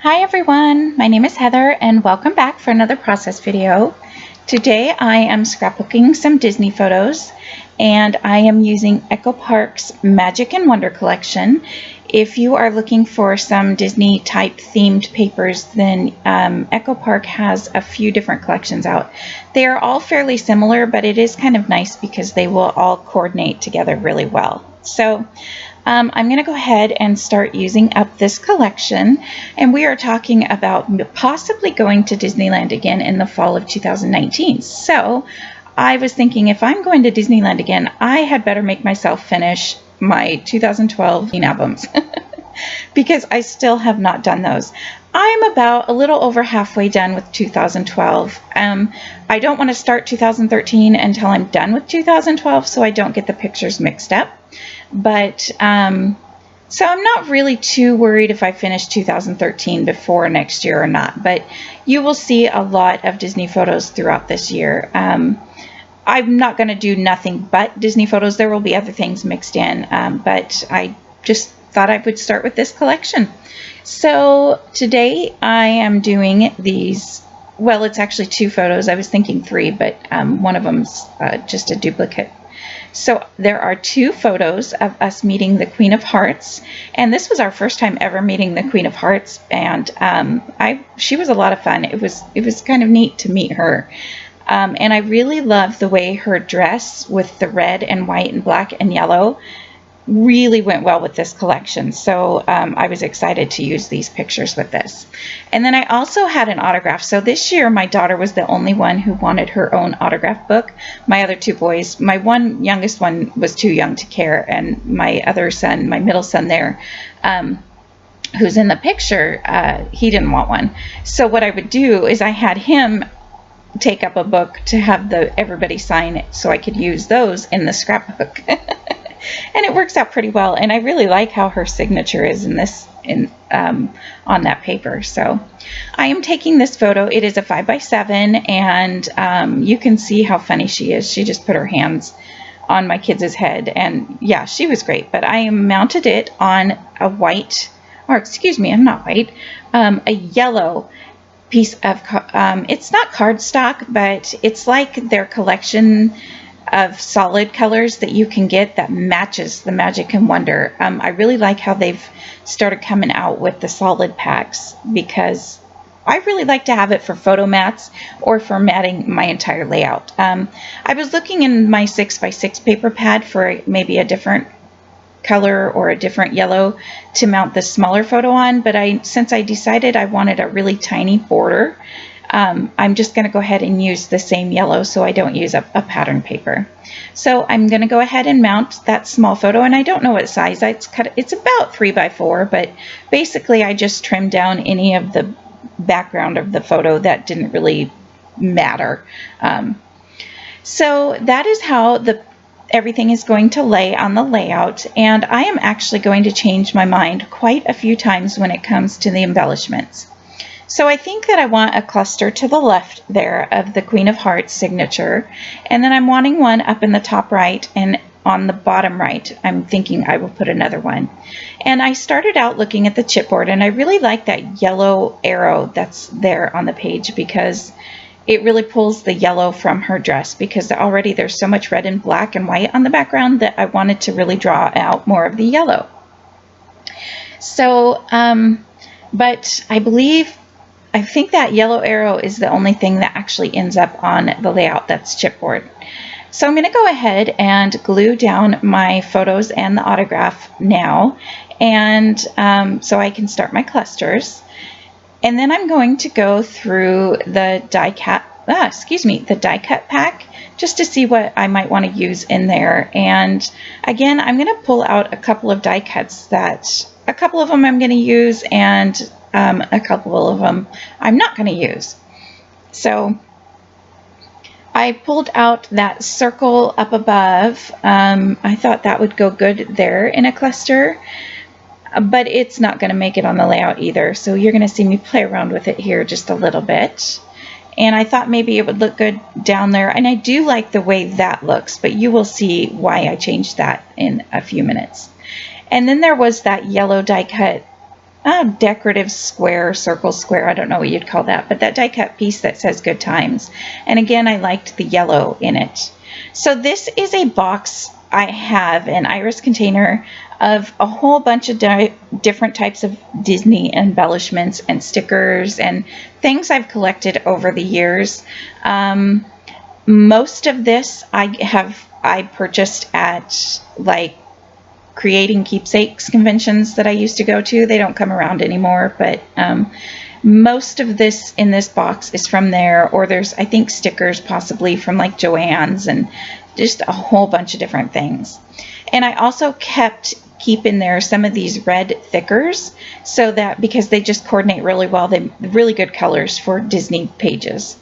Hi everyone, my name is Heather and welcome back for another process video. Today I am scrapbooking some Disney photos and I am using Echo Park's Magic and Wonder collection. If you are looking for some Disney type themed papers, then Echo Park has a few different collections out. They are all fairly similar, but it is kind of nice because they will all coordinate together really well. So I'm going to go ahead and start using up this collection, and we are talking about possibly going to Disneyland again in the fall of 2019. So I was thinking, if I'm going to Disneyland again, I had better make myself finish my 2012 albums because I still have not done those. I'm about a little over halfway done with 2012. I don't want to start 2013 until I'm done with 2012 so I don't get the pictures mixed up. But so I'm not really too worried if I finish 2013 before next year or not, but you will see a lot of Disney photos throughout this year. I'm not going to do nothing but Disney photos. There will be other things mixed in, but I just thought I would start with this collection. So today I am doing these, well, it's actually two photos. I was thinking three, but one of them's just a duplicate. So there are two photos of us meeting the Queen of Hearts, and this was our first time ever meeting the Queen of Hearts, and she was a lot of fun. It was kind of neat to meet her, and I really love the way her dress with the red and white and black and yellow really went well with this collection. So I was excited to use these pictures with this. And then I also had an autograph. So this year my daughter was the only one who wanted her own autograph book. My other two boys, my youngest one was too young to care, and my other son, my middle son there, who's in the picture, he didn't want one. So what I would do is I had him take up a book to have everybody sign it so I could use those in the scrapbook. And it works out pretty well, and I really like how her signature is on that paper. So I am taking this photo. It is a 5x7, and you can see how funny she is. She just put her hands on my kids' head, and yeah, she was great. But I mounted it on a white, or excuse me, I'm not white, a yellow piece of, it's not cardstock, but it's like their collection of solid colors that you can get that matches the Magic and Wonder. I really like how they've started coming out with the solid packs, because I really like to have it for photo mats or for matting my entire layout. I was looking in my 6x6 paper pad for maybe a different color or a different yellow to mount the smaller photo on, but since I decided I wanted a really tiny border, I'm just going to go ahead and use the same yellow so I don't use a pattern paper. So I'm going to go ahead and mount that small photo, and I don't know what size it's about 3x4, but basically I just trimmed down any of the background of the photo that didn't really matter. So that is how everything is going to lay on the layout, and I am actually going to change my mind quite a few times when it comes to the embellishments. So I think that I want a cluster to the left there of the Queen of Hearts signature, and then I'm wanting one up in the top right, and on the bottom right I'm thinking I will put another one. And I started out looking at the chipboard, and I really like that yellow arrow that's there on the page, because it really pulls the yellow from her dress, because already there's so much red and black and white on the background that I wanted to really draw out more of the yellow. So but I think that yellow arrow is the only thing that actually ends up on the layout that's chipboard. So I'm going to go ahead and glue down my photos and the autograph now, and so I can start my clusters. And then I'm going to go through the die cut pack just to see what I might want to use in there. And again, I'm going to pull out a couple of die cuts that a couple of them I'm going to use, and a couple of them I'm not going to use. So I pulled out that circle up above. I thought that would go good there in a cluster, but it's not going to make it on the layout either. So you're going to see me play around with it here just a little bit. And I thought maybe it would look good down there, and I do like the way that looks, but you will see why I changed that in a few minutes. And then there was that yellow die cut decorative square, circle square, I don't know what you'd call that, but that die cut piece that says Good Times. And again, I liked the yellow in it. So this is a box I have, an iris container of a whole bunch of different types of Disney embellishments and stickers and things I've collected over the years. Most of this I purchased at like creating keepsakes conventions that I used to go to. They don't come around anymore, but most of this in this box is from there, or there's, I think, stickers possibly from like Joann's and just a whole bunch of different things. And I also keep in there some of these red thickers, so that because they just coordinate really well, they're really good colors for Disney pages.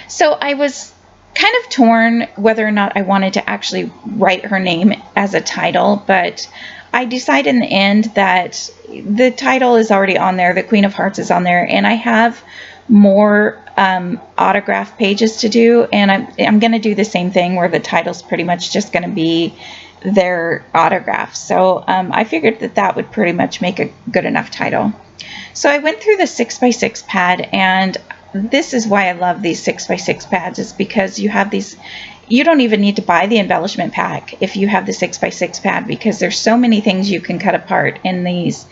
So I was kind of torn whether or not I wanted to actually write her name as a title, but I decided in the end that the title is already on there, the Queen of Hearts is on there, and I have more autograph pages to do, and I'm going to do the same thing where the title's pretty much just going to be their autographs. So I figured that would pretty much make a good enough title. So I went through the 6x6 pad, and this is why I love these 6x6 pads, is because you have these, you don't even need to buy the embellishment pack if you have the 6x6 pad, because there's so many things you can cut apart in these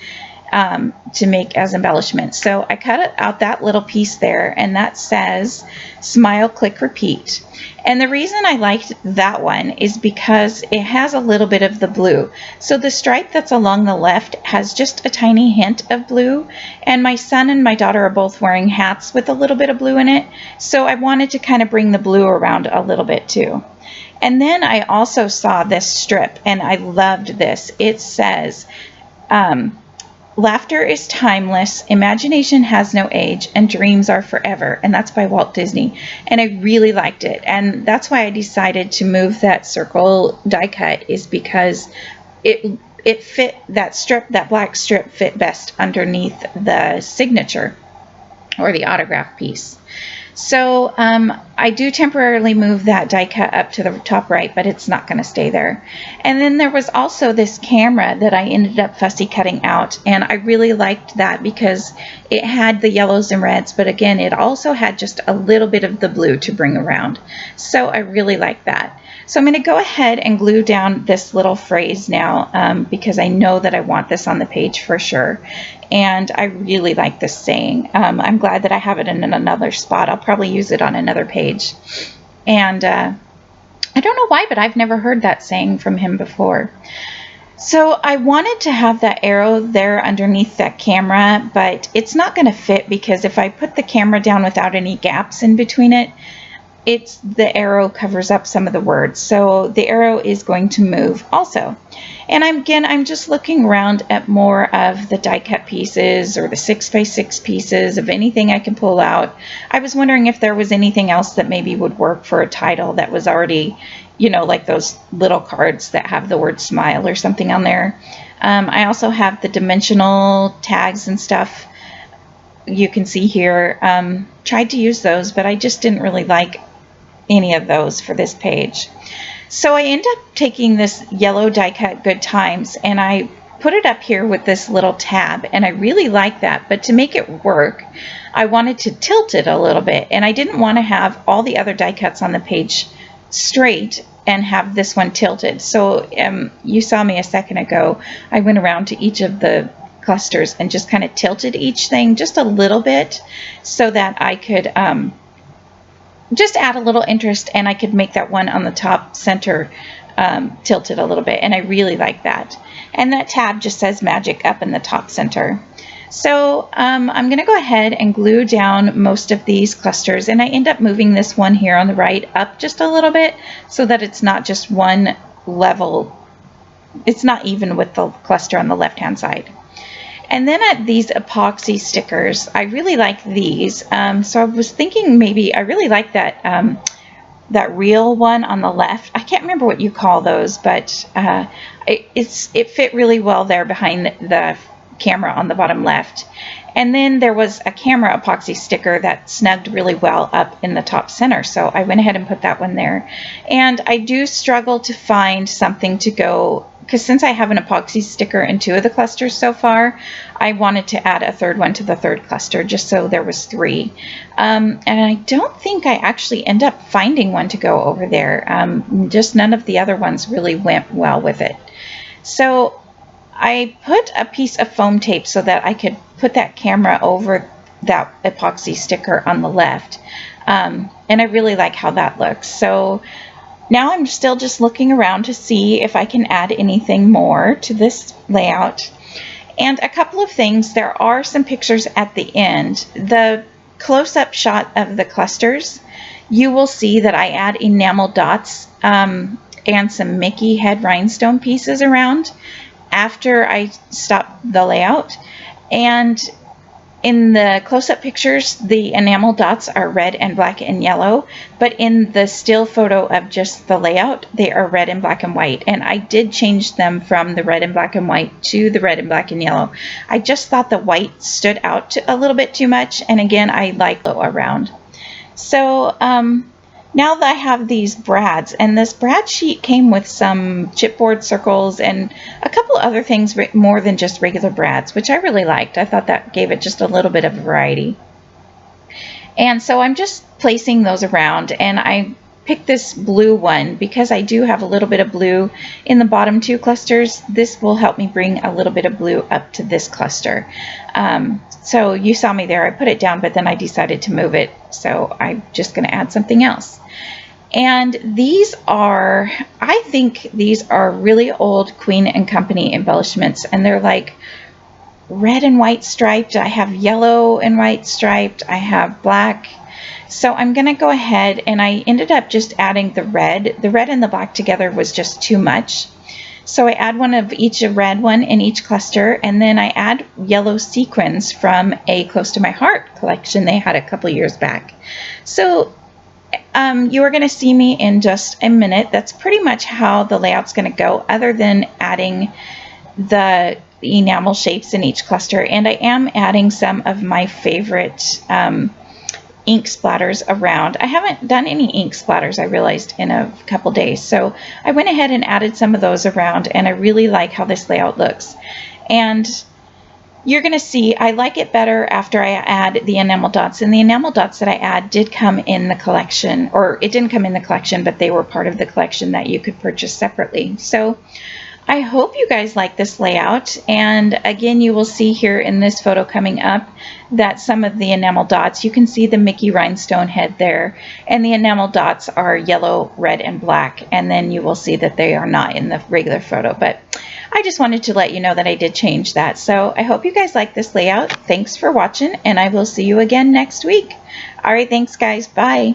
to make as embellishments. So I cut out that little piece there, and that says Smile, Click, Repeat. And the reason I liked that one is because it has a little bit of the blue. So the stripe that's along the left has just a tiny hint of blue, and my son and my daughter are both wearing hats with a little bit of blue in it. So I wanted to kind of bring the blue around a little bit too. And then I also saw this strip, and I loved this. It says, laughter is timeless, imagination has no age, and dreams are forever. And that's by Walt Disney. And I really liked it. And that's why I decided to move that circle die cut, is because it fit, that strip, that black strip fit best underneath the signature or the autograph piece. So I do temporarily move that die cut up to the top right, but it's not going to stay there. And then there was also this camera that I ended up fussy cutting out, and I really liked that because it had the yellows and reds, but again, it also had just a little bit of the blue to bring around. So I really like that. So I'm going to go ahead and glue down this little phrase now because I know that I want this on the page for sure. And I really like this saying. I'm glad that I have it in another spot. I'll probably use it on another page. And I don't know why, but I've never heard that saying from him before. So I wanted to have that arrow there underneath that camera, but it's not going to fit because if I put the camera down without any gaps in between it, the arrow covers up some of the words. So the arrow is going to move also. And I'm just looking around at more of the die cut pieces or the 6x6 pieces of anything I can pull out. I was wondering if there was anything else that maybe would work for a title that was already, you know, like those little cards that have the word smile or something on there. I also have the dimensional tags and stuff you can see here. Tried to use those, but I just didn't really like any of those for this page. So I end up taking this yellow die cut Good Times, and I put it up here with this little tab, and I really like that, but to make it work I wanted to tilt it a little bit, and I didn't want to have all the other die cuts on the page straight and have this one tilted. So you saw me a second ago, I went around to each of the clusters and just kind of tilted each thing just a little bit so that I could just add a little interest, and I could make that one on the top center tilted a little bit, and I really like that. And that tab just says magic up in the top center. So I'm going to go ahead and glue down most of these clusters, and I end up moving this one here on the right up just a little bit so that it's not just one level, it's not even with the cluster on the left hand side. And then at these epoxy stickers, I really like these. So I was thinking maybe I really like that that real one on the left. I can't remember what you call those, but it fit really well there behind the camera on the bottom left. And then there was a camera epoxy sticker that snugged really well up in the top center, so I went ahead and put that one there. And I do struggle to find something to go because since I have an epoxy sticker in 2 of the clusters so far, I wanted to add a third one to the third cluster just so there was 3. And I don't think I actually end up finding one to go over there. Just none of the other ones really went well with it. So I put a piece of foam tape so that I could put that camera over that epoxy sticker on the left. And I really like how that looks. So now I'm still just looking around to see if I can add anything more to this layout. And a couple of things, there are some pictures at the end. The close-up shot of the clusters, you will see that I add enamel dots and some Mickey head rhinestone pieces around after I stop the layout. And in the close-up pictures, the enamel dots are red and black and yellow, but in the still photo of just the layout, they are red and black and white. And I did change them from the red and black and white to the red and black and yellow. I just thought the white stood out a little bit too much, and again, I like the around. So now that I have these brads, and this brad sheet came with some chipboard circles and a couple other things more than just regular brads, which I really liked. I thought that gave it just a little bit of variety. And so I'm just placing those around, and I picked this blue one because I do have a little bit of blue in the bottom 2 clusters. This will help me bring a little bit of blue up to this cluster. So you saw me there, I put it down, but then I decided to move it. So I'm just going to add something else. And these are, I think these are really old Queen and Company embellishments, and they're like red and white striped. I have yellow and white striped. I have black. So I'm going to go ahead, and I ended up just adding the red. The red and the black together was just too much. So I add one of each, a red one in each cluster, and then I add yellow sequins from a Close to My Heart collection they had a couple years back. So you are going to see me in just a minute. That's pretty much how the layout's going to go, other than adding the enamel shapes in each cluster. And I am adding some of my favorite ink splatters around. I haven't done any ink splatters, I realized, in a couple days. So I went ahead and added some of those around, and I really like how this layout looks. And you're going to see I like it better after I add the enamel dots. And the enamel dots that I add did come in the collection, or it didn't come in the collection, but they were part of the collection that you could purchase separately. So I hope you guys like this layout. And again, you will see here in this photo coming up that some of the enamel dots, you can see the Mickey rhinestone head there, and the enamel dots are yellow, red, and black. And then you will see that they are not in the regular photo, but I just wanted to let you know that I did change that. So I hope you guys like this layout. Thanks for watching, and I will see you again next week. All right, thanks guys, bye.